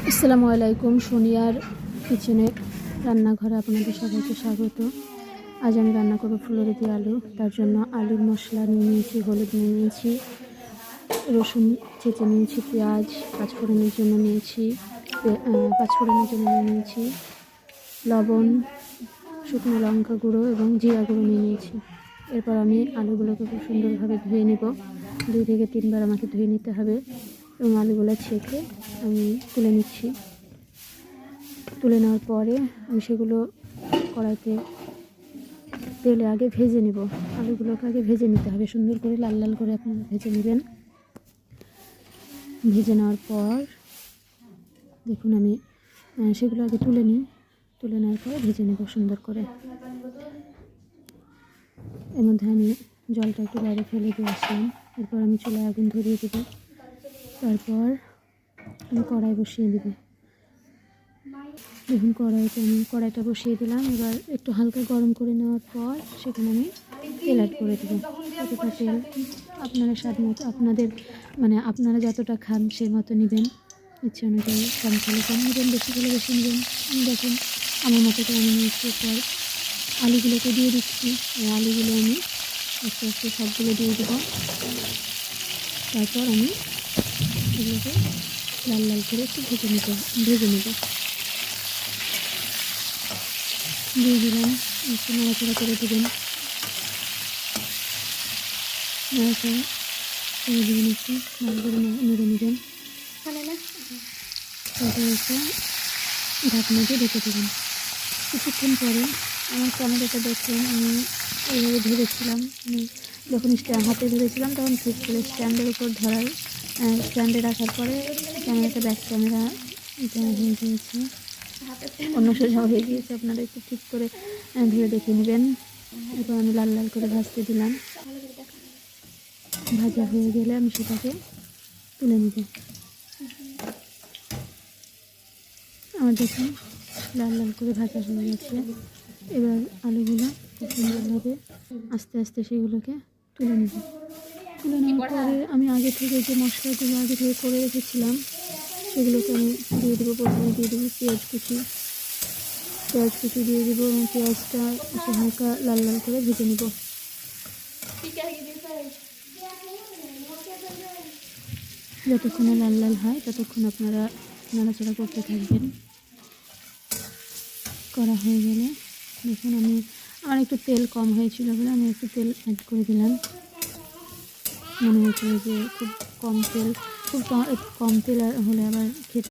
আসসালামু আলাইকুম। সোনিয়ার কিচেনে রান্নাঘরে আপনাদের সবাইকে স্বাগত। আজ আমি রান্না করব ফুলকপি আলু। তার জন্য আলুর মশলা নিয়ে নিয়েছি, হলুদ নিয়ে নিয়েছি, রসুন চেঁচে নিয়েছি, পেঁয়াজ পাঁচফোড়নের জন্য নিয়েছি, লবণ, শুকনো লঙ্কা গুঁড়ো এবং জিরা গুঁড়ো নিয়ে নিয়েছি। এরপর আমি আলুগুলোকে খুব সুন্দরভাবে ধুয়ে নেব। 2 থেকে 3 বার আমাকে ধুয়ে নিতে হবে এবং আলুগুলো ছেঁকে আমি তুলে নিচ্ছি। তুলে নেওয়ার পরে আমি সেগুলো কড়াইতে তেলে আগে ভেজে নেব। আলুগুলোকে আগে ভেজে নিতে হবে, সুন্দর করে লাল লাল করে আপনারা ভেজে নেবেন। ভেজে নেওয়ার পর দেখুন আমি সেগুলো আগে তুলে নিই। তুলে নেওয়ার পরে ভেজে নেব সুন্দর করে। এর মধ্যে আমি জলটা একটু বাইরে ফেলে দিয়ে আসলাম। এরপর আমি চুলায় আগুন ধরিয়ে দেব। তারপর আমি কড়াই বসিয়ে দেব। দেখুন কড়াইটা বসিয়ে দিলাম। এবার একটু হালকা গরম করে নেওয়ার পর সেখানে আমি তেল অ্যাড করে দেবো। কতটা তেল আপনারা স্বাদ মতো, আপনারা যতটা খান সেই মতো নেবেন, ইচ্ছে অনুযায়ী। কম খেলে কম নেবেন, বেশি খেলে বেশি নেবেন। দেখুন আমার মতো করে আমি নিয়েছি। পর আলুগুলোকে দিয়ে দিচ্ছি। আলুগুলো আমি আস্তে আস্তে সবগুলো দিয়ে দেবো। তারপর আমি এগুলোকে লাল লাল করে একটু ভেজে নেব। দিয়ে দিলাম, একটু নাড়াচাড়া করে দেবেন। নাড়াচাড়া করে দেবেন, একটু ভালো করে নেড়ে নেবেন। তারপর একটা ঢাকনা দিয়ে রেখে দেবেন। কিছুক্ষণ পরে আমার ক্যামেরাটা দেখলেন, আমি এইভাবে ধরেছিলাম, যখন হাতে ধরেছিলাম তখন ঠিক করে স্ট্যান্ডের উপর স্ট্যান্ডে রাখার পরে ক্যামেরাটা ব্যাক ক্যামেরা এটা হয়ে গিয়েছে, অন্য সোজা হয়ে গিয়েছে। আপনারা একটু ঠিক করে ধরে দেখে নেবেন। এরপর আমি লাল লাল করে ভাজতে দিলাম। ভাজা হয়ে গেলে আমি সেটাকে তুলে নেব। আমার দেখুন লাল লাল করে ভাজা হয়ে গেছে। এবার আলুগুলো খুব সুন্দরভাবে আস্তে আস্তে সেগুলোকে তুলে নেব। তুলে নেওয়ার পরে আমি আগে থেকে যে মশলাগুলো আগে থেকে করে রেখেছিলাম সেগুলোকে আমি দিয়ে দেবো। প্রথমে দিয়ে দেবো পেঁয়াজ কুচি দিয়ে দেবো এবং পেঁয়াজটা একটু হালকা লাল লাল করে ভেজে নেব। যতক্ষণে লাল লাল হয় ততক্ষণ আপনারা নাড়াচাড়া করতে থাকবেন। করা হয়ে গেলে দেখুন আমার একটু তেল কম হয়েছিল বলে আমি একটু তেল অ্যাড করে দিলাম। মনে হয়েছিল যে খুব কম তেল হলে আবার খেতে